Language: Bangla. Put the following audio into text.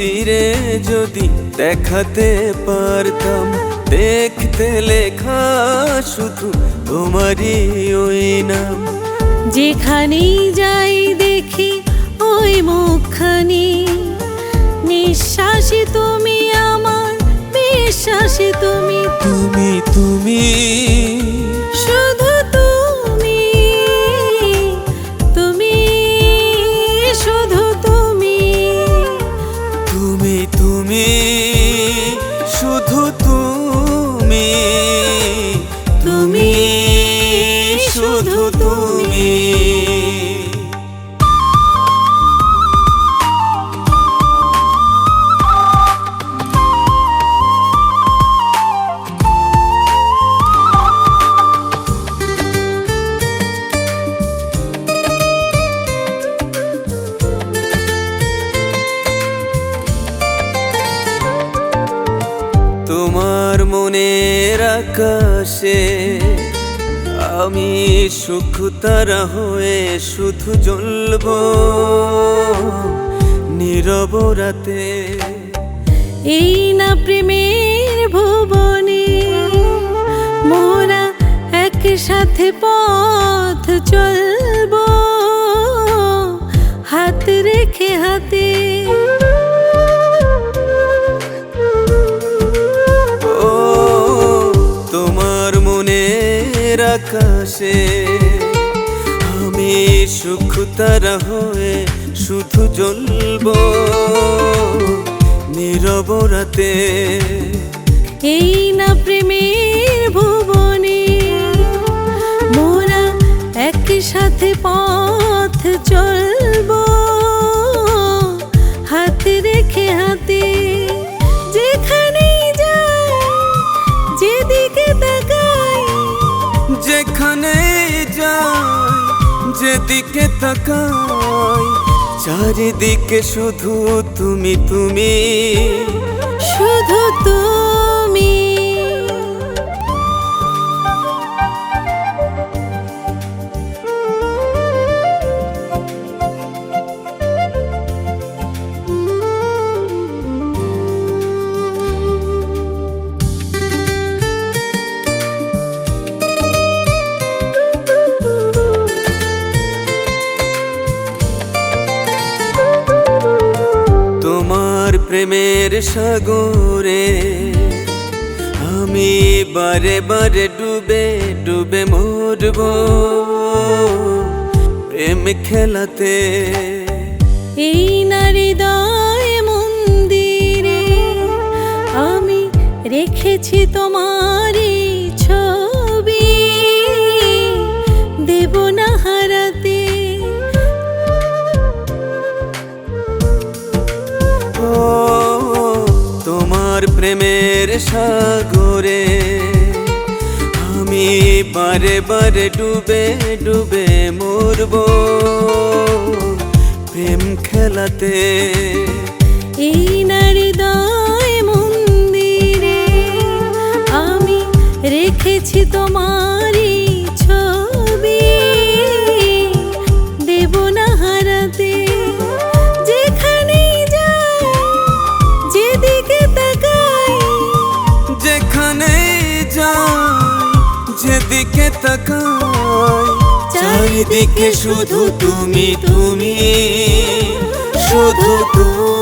চিরে যদি দেখাতে পারতাম, দেখতে লেখা শুধু তোমারই ওই নাম। যেখানেই যাই দেখি ওই মুখখানি, নিঃশ্বাসে তুমি আমার, বিশ্বাসে তুমি। তুমি তুমি শুধু তুমি, তুমি শুধু তুমি। তুমি তুমি শুধু তুমি, তুমি শুধু তুমি। তোমার মনের আকাশে আমি সুখ তারা হয়ে শুধু জ্বলব নীরব রাতে। এই না প্রেমের ভুবনে মোরা একসাথে পথ চলব, হাত রেখে হাতে। ও তোমার মনের আকাশে আমি সুখ তারা হয়ে শুধু জ্বলব নীরব রাতে। এই না প্রেমের ভুবনে মোরা একসাথে পথ চলব, হাত রেখে হাতে। যেখানেই যাই যেদিকে তাকাই, যেখানে যাই যেদিকে তাকাই, চারিদিকে শুধু তুমি তুমি, শুধু তুমি। তোমার প্রেমের সাগরে আমি বারে বারে ডুবে ডুবে মরব প্রেম খেলাতে। এই না হৃদয় মন্দিরে আমি রেখেছি তোমারই ছবি, দেব না হারাতে। ও তোমার প্রেমের সাগরে আমি বারে বারে ডুবে ডুবে মরব প্রেম খেলাতে। এই না হৃদয় মন্দিরে আমি রেখেছি তোমারই ছবি, দেব না হারাতে। যেখানেই যাই যেদিকে তাকাই, যেখানে যাই যেদিকে তাকাই, চারিদিকে শুধু তুমি তুমি, শুধু তুমি।